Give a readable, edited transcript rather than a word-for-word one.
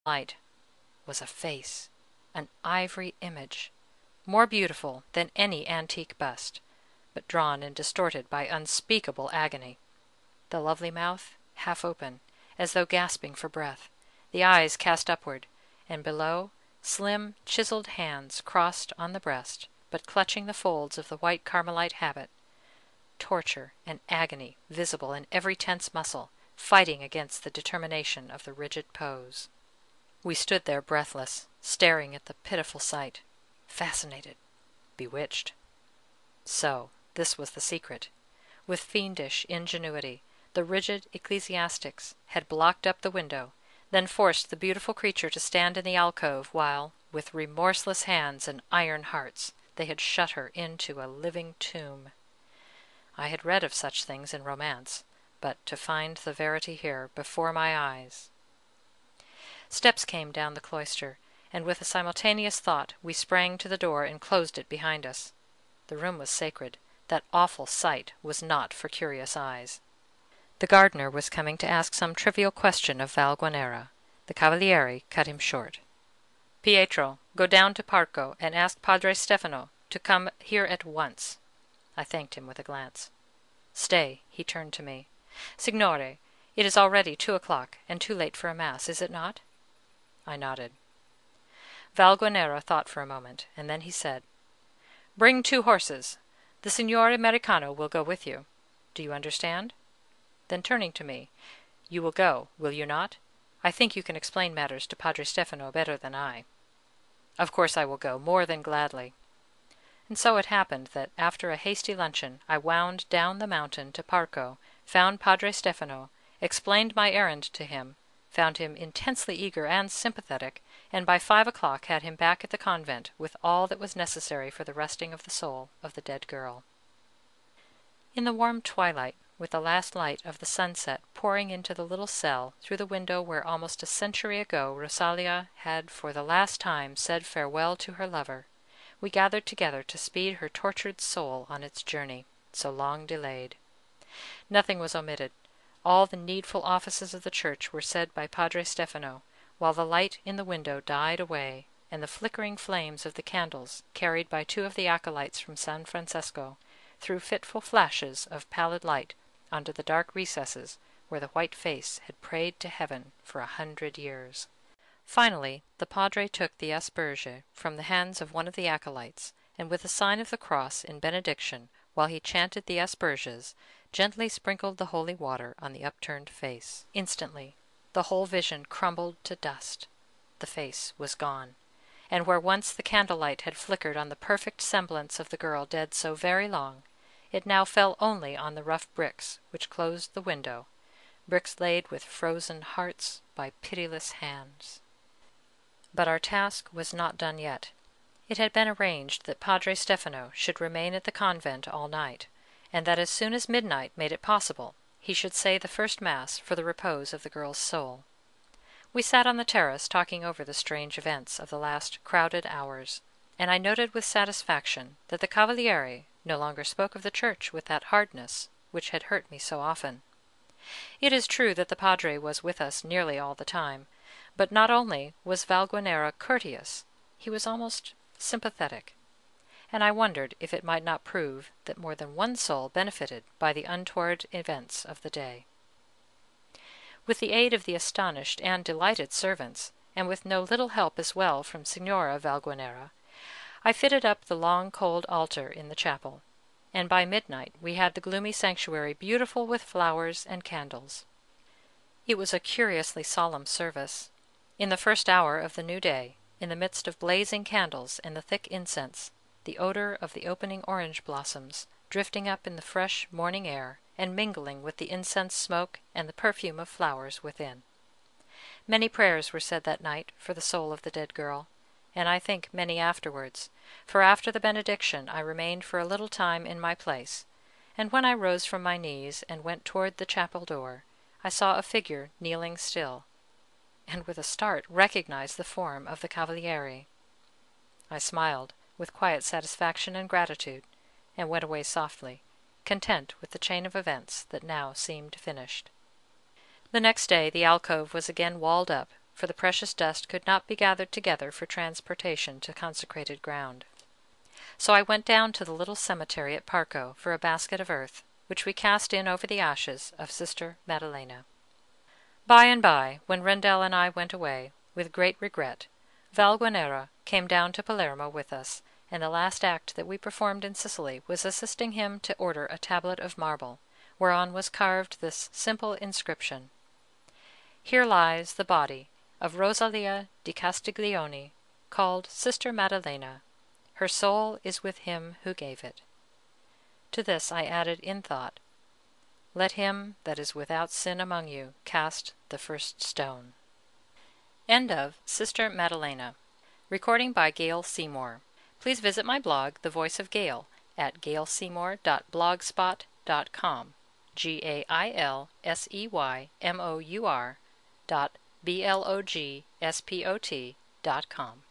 light was a face, an ivory image, more beautiful than any antique bust, but drawn and distorted by unspeakable agony. The lovely mouth half open, as though gasping for breath, the eyes cast upward, and below, slim chiseled hands crossed on the breast, but clutching the folds of the white Carmelite habit. Torture and agony visible in every tense muscle, fighting against the determination of the rigid pose. We stood there breathless, staring at the pitiful sight, fascinated, bewitched. So this was the secret. With fiendish ingenuity, the rigid ecclesiastics had blocked up the window, then forced the beautiful creature to stand in the alcove while, with remorseless hands and iron hearts, they had shut her into a living tomb. I had read of such things in romance, but to find the verity here before my eyes. Steps came down the cloister, and with a simultaneous thought we sprang to the door and closed it behind us. The room was sacred. That awful sight was not for curious eyes. The gardener was coming to ask some trivial question of Valguanera. The Cavaliere cut him short. "Pietro, go down to Parco and ask Padre Stefano to come here at once." I thanked him with a glance. "Stay," he turned to me. "Signore, it is already 2 o'clock, and too late for a mass, is it not?" I nodded. Valguanera thought for a moment, and then he said, "Bring 2 horses. The Signore Americano will go with you. Do you understand?" Then turning to me, "You will go, will you not? I think you can explain matters to Padre Stefano better than I." "Of course I will go, more than gladly." And so it happened that after a hasty luncheon I wound down the mountain to Parco, found Padre Stefano, explained my errand to him, found him intensely eager and sympathetic, and by 5 o'clock had him back at the convent with all that was necessary for the resting of the soul of the dead girl. In the warm twilight, with the last light of the sunset pouring into the little cell through the window where almost a century ago Rosalia had for the last time said farewell to her lover, we gathered together to speed her tortured soul on its journey, so long delayed. Nothing was omitted. All the needful offices of the church were said by Padre Stefano, while the light in the window died away, and the flickering flames of the candles, carried by 2 of the acolytes from San Francesco, threw fitful flashes of pallid light onto the dark recesses where the white face had prayed to heaven for 100 years. Finally, the Padre took the asperge from the hands of one of the acolytes, and with a sign of the cross in benediction, while he chanted the asperges, gently sprinkled the holy water on the upturned face. Instantly, the whole vision crumbled to dust. The face was gone, and where once the candlelight had flickered on the perfect semblance of the girl dead so very long, it now fell only on the rough bricks which closed the window, bricks laid with frozen hearts by pitiless hands. But our task was not done yet. It had been arranged that Padre Stefano should remain at the convent all night, and that as soon as midnight made it possible, he should say the first Mass for the repose of the girl's soul. We sat on the terrace talking over the strange events of the last crowded hours, and I noted with satisfaction that the Cavaliere no longer spoke of the church with that hardness which had hurt me so often. It is true that the Padre was with us nearly all the time, but not only was Valguanera courteous, he was almost sympathetic, and I wondered if it might not prove that more than one soul benefited by the untoward events of the day. With the aid of the astonished and delighted servants, and with no little help as well from Signora Valguanera, I fitted up the long cold altar in the chapel, and by midnight we had the gloomy sanctuary beautiful with flowers and candles. It was a curiously solemn service. In the first hour of the new day, in the midst of blazing candles and the thick incense, the odor of the opening orange blossoms, drifting up in the fresh morning air, and mingling with the incense smoke and the perfume of flowers within. Many prayers were said that night for the soul of the dead girl, and I think many afterwards, for after the benediction I remained for a little time in my place, and when I rose from my knees and went toward the chapel door, I saw a figure kneeling still, and with a start recognized the form of the Cavaliere. I smiled with quiet satisfaction and gratitude, and went away softly, content with the chain of events that now seemed finished. The next day the alcove was again walled up, for the precious dust could not be gathered together for transportation to consecrated ground. So I went down to the little cemetery at Parco for a basket of earth, which we cast in over the ashes of Sister Maddelena. By and by, when Rendel and I went away, with great regret, Valguanera came down to Palermo with us, and the last act that we performed in Sicily was assisting him to order a tablet of marble, whereon was carved this simple inscription: "Here lies the body of Rosalia di Castiglione, called Sister Maddelena. Her soul is with him who gave it." To this I added in thought, "Let him that is without sin among you cast the first stone." End of Sister Maddelena. Recording by Gail Seymour. Please visit my blog, The Voice of Gail, at gailseymour.blogspot.com. GAILSEYMOUR.blogspot.com.